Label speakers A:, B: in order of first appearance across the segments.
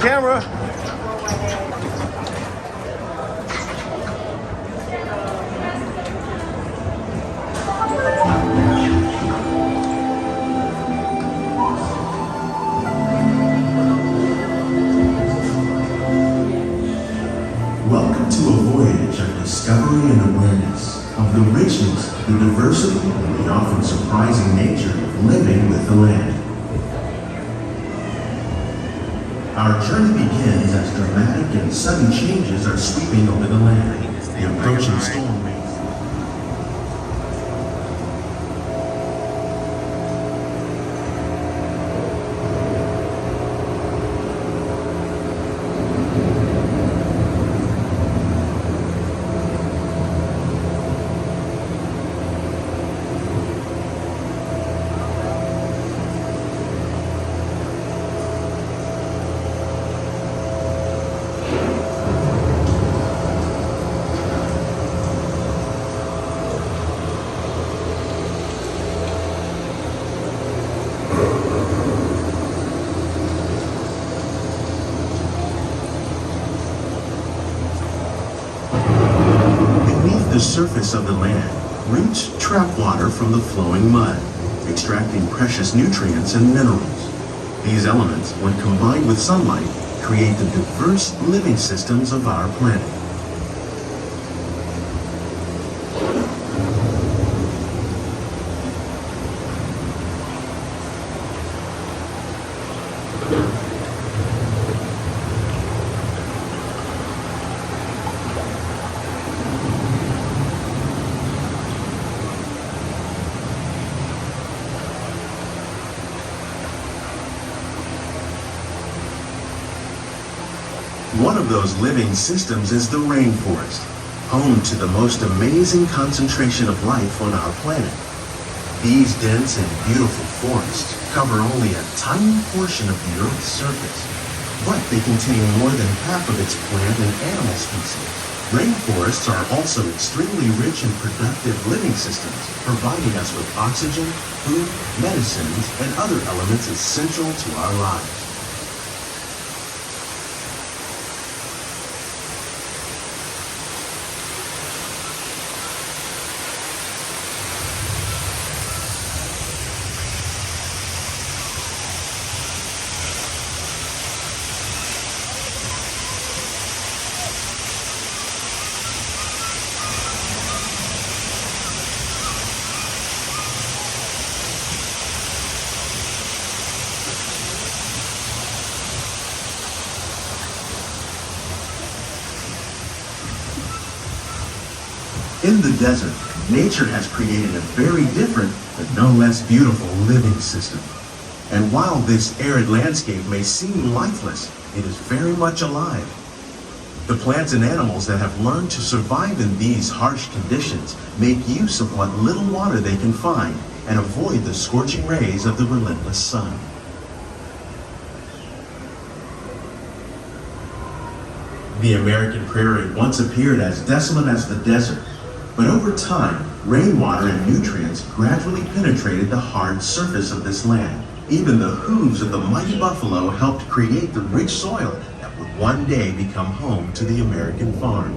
A: camera.
B: Welcome to a voyage of discovery and awareness of the richness, the diversity, and the often surprising nature of living with the land. Our journey begins as dramatic and sudden changes are sweeping over the land. The approaching storm makes the surface of the land. Roots trap water from the flowing mud, extracting precious nutrients and minerals. These elements, when combined with sunlight, create the diverse living systems of our planet. One of those living systems is the rainforest, home to the most amazing concentration of life on our planet. These dense and beautiful forests cover only a tiny portion of the Earth's surface, but they contain more than half of its plant and animal species. Rainforests are also extremely rich and productive living systems, providing us with oxygen, food, medicines, and other elements essential to our lives. In the desert, nature has created a very different, but no less beautiful living system. And while this arid landscape may seem lifeless, it is very much alive. The plants and animals that have learned to survive in these harsh conditions make use of what little water they can find and avoid the scorching rays of the relentless sun. The American prairie once appeared as desolate as the desert. But over time, rainwater and nutrients gradually penetrated the hard surface of this land. Even the hooves of the mighty buffalo helped create the rich soil that would one day become home to the American farm.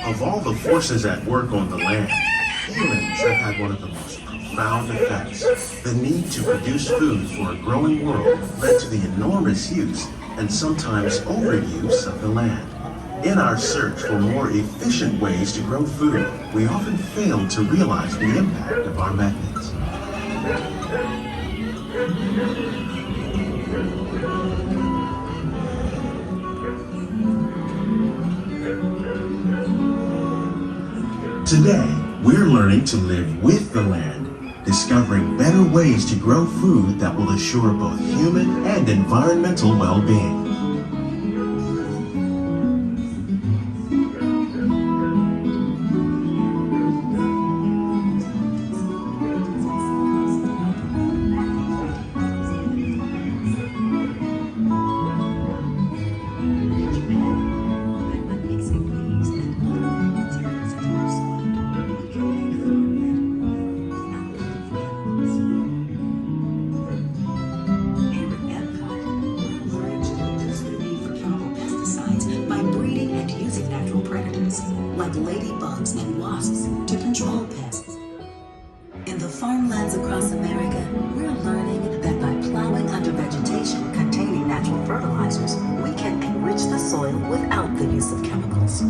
B: Of all the forces at work on the land, humans have had one of the most profound effects. The need to produce food for a growing world led to the enormous use and sometimes overuse of the land. In our search for more efficient ways to grow food, we often fail to realize the impact of our methods. Today, we're learning to live with the land, discovering better ways to grow food that will assure both human and environmental well-being.
A: like ladybugs and wasps, to control pests. In the farmlands across America, we're learning that by plowing under vegetation containing natural fertilizers, we can enrich the soil without the use of chemicals.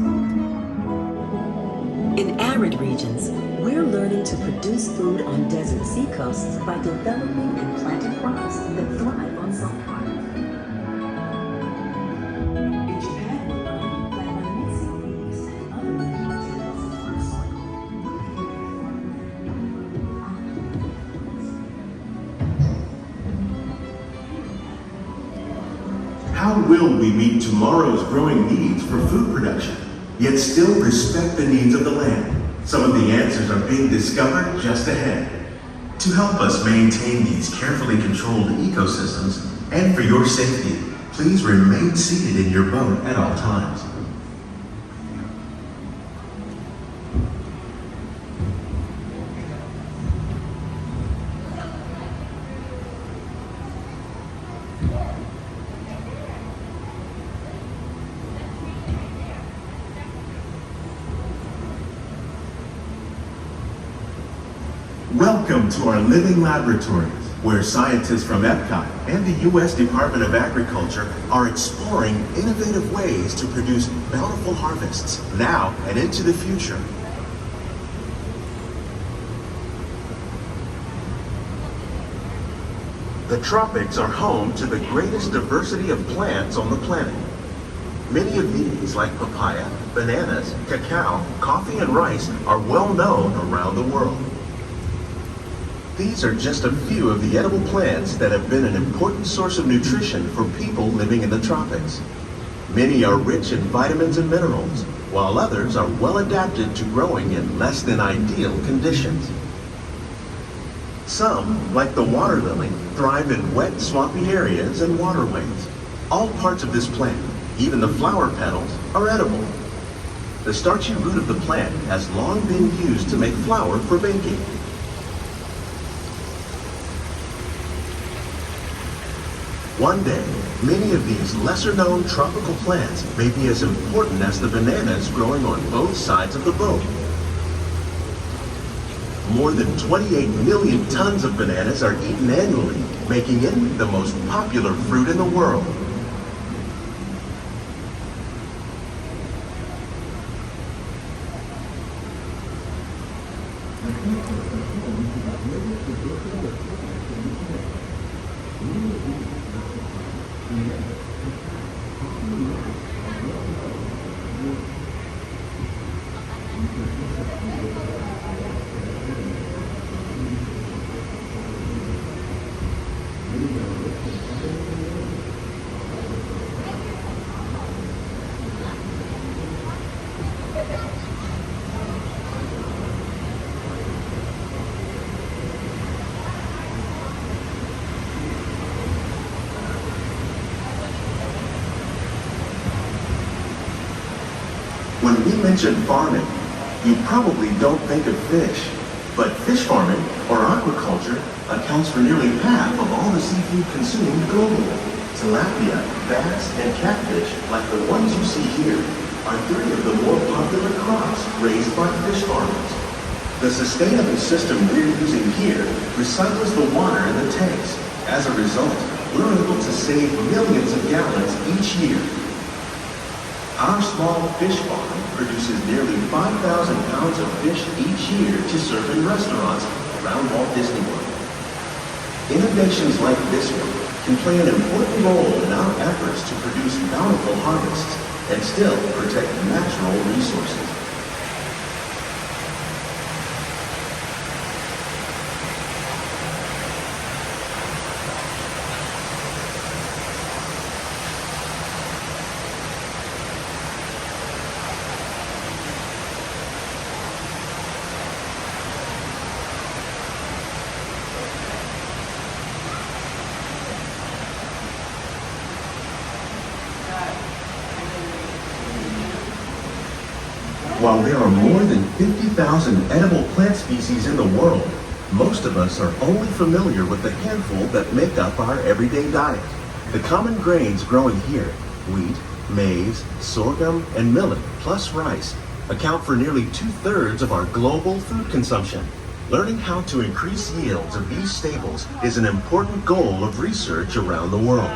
A: In arid regions, we're learning to produce food on desert seacoasts by developing and planting crops that thrive on salt water. In Japan, we're learning that by mixing leaves and other living materials into our soil,
B: How will we meet tomorrow's growing needs for food production, yet still respect the needs of the land? Some of the answers are being discovered just ahead. To help us maintain these carefully controlled ecosystems, and for your safety, please remain seated in your boat at all times. Welcome to our living laboratories, where scientists from Epcot and the U.S. Department of Agriculture are exploring innovative ways to produce bountiful harvests now and into the future. The tropics are home to the greatest diversity of plants on the planet. Many of these, like papaya, bananas, cacao, coffee, and rice, are well known around the world. These are just a few of the edible plants that have been an important source of nutrition for people living in the tropics. Many are rich in vitamins and minerals, while others are well adapted to growing in less than ideal conditions. Some, like the water lily, thrive in wet, swampy areas and waterways. All parts of this plant, even the flower petals, are edible. The starchy root of the plant has long been used to make flour for baking. One day, many of these lesser-known tropical plants may be as important as the bananas growing on both sides of the boat. More than 28 million tons of bananas are eaten annually, making it the most popular fruit in the world. When we mention farming, you probably don't think of fish. But fish farming, or aquaculture, accounts for nearly half of all the seafood consumed globally. Tilapia, bass, and catfish, like the ones you see here, are 3 of the more popular crops raised by fish farmers. The sustainable system we're using here recycles the water in the tanks. As a result, we're able to save millions of gallons each year. Our small fish farm produces nearly 5,000 pounds of fish each year to serve in restaurants around Walt Disney World. Innovations like this one can play an important role in our efforts to produce bountiful harvests and still protect natural resources. While there are more than 50,000 edible plant species in the world, most of us are only familiar with the handful that make up our everyday diet. The common grains growing here, wheat, maize, sorghum, and millet, plus rice, account for nearly 2/3 of our global food consumption. Learning how to increase yields of these staples is an important goal of research around the world.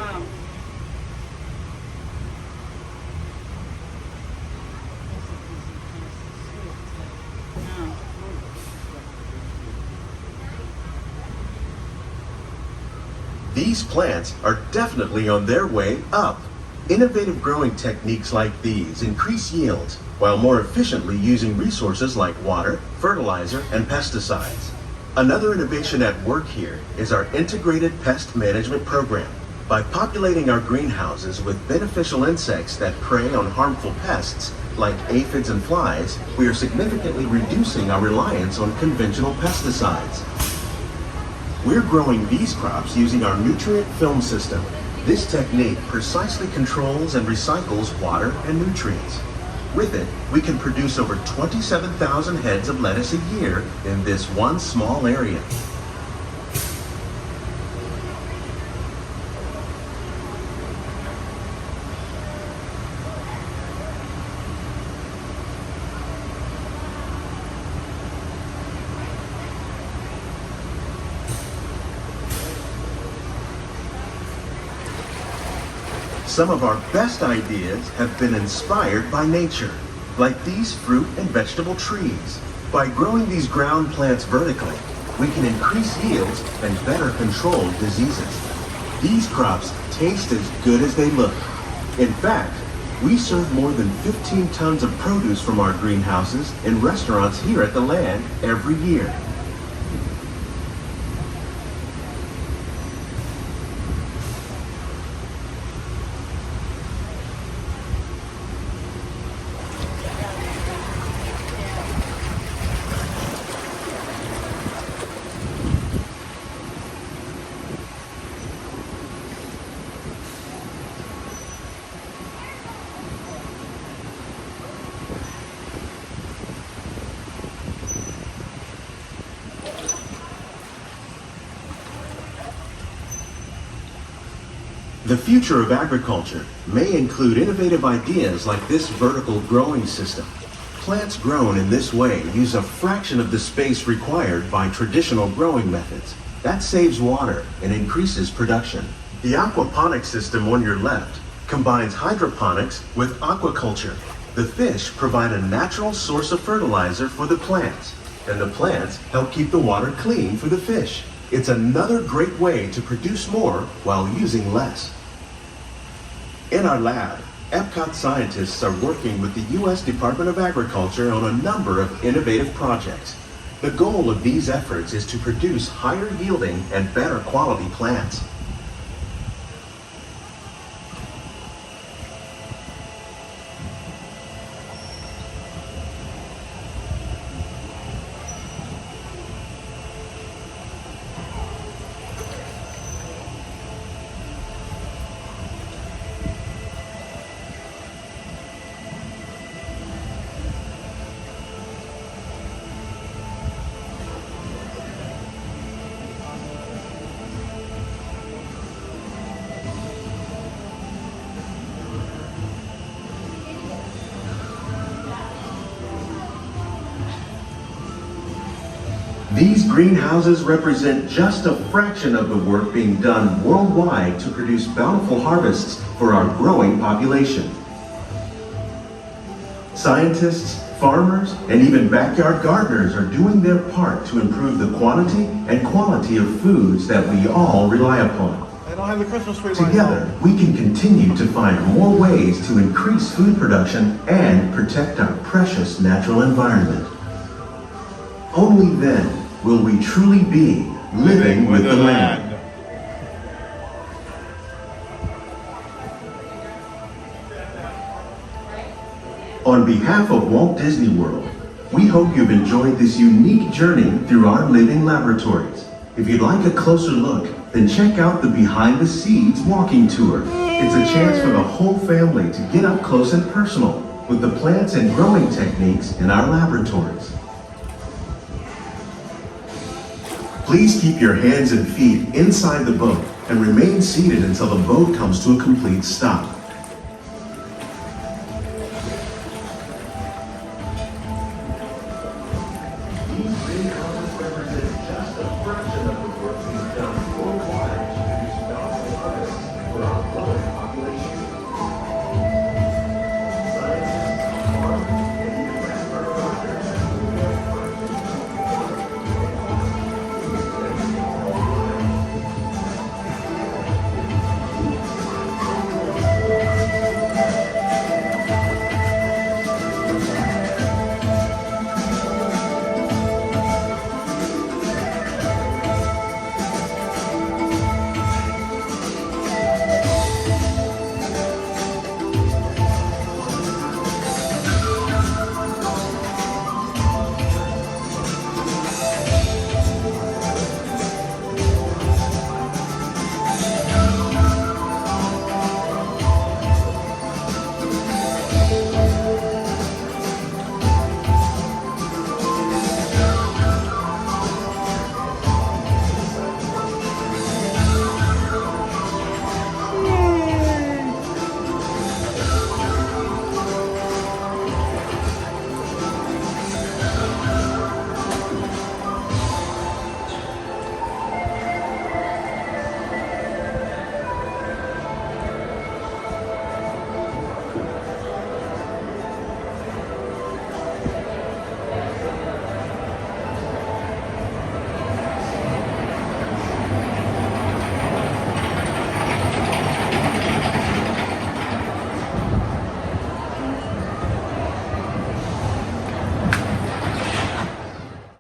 B: These plants are definitely on their way up. Innovative growing techniques like these increase yields while more efficiently using resources like water, fertilizer, and pesticides. Another innovation at work here is our integrated pest management program. By populating our greenhouses with beneficial insects that prey on harmful pests like aphids and flies, we are significantly reducing our reliance on conventional pesticides. We're growing these crops using our nutrient film system. This technique precisely controls and recycles water and nutrients. With it, we can produce over 27,000 heads of lettuce a year in this one small area. Some of our best ideas have been inspired by nature, like these fruit and vegetable trees. By growing these ground plants vertically, we can increase yields and better control diseases. These crops taste as good as they look. In fact, we serve more than 15 tons of produce from our greenhouses in restaurants here at the land every year. The future of agriculture may include innovative ideas like this vertical growing system. Plants grown in this way use a fraction of the space required by traditional growing methods. That saves water and increases production. The aquaponics system on your left combines hydroponics with aquaculture. The fish provide a natural source of fertilizer for the plants, and the plants help keep the water clean for the fish. It's another great way to produce more while using less. In our lab, Epcot scientists are working with the U.S. Department of Agriculture on a number of innovative projects. The goal of these efforts is to produce higher yielding and better quality plants. These greenhouses represent just a fraction of the work being done worldwide to produce bountiful harvests for our growing population. Scientists, farmers, and even backyard gardeners are doing their part to improve the quantity and quality of foods that we all rely upon.
C: I don't have the Christmas tree.
B: Together, we can continue to find more ways to increase food production and protect our precious natural environment. Only then will we truly be living with the land. On behalf of Walt Disney World, we hope you've enjoyed this unique journey through our living laboratories. If you'd like a closer look, then check out the Behind the Seeds walking tour. It's a chance for the whole family to get up close and personal with the plants and growing techniques in our laboratories. Please keep your hands and feet inside the boat and remain seated until the boat comes to a complete stop. colors represent just a fraction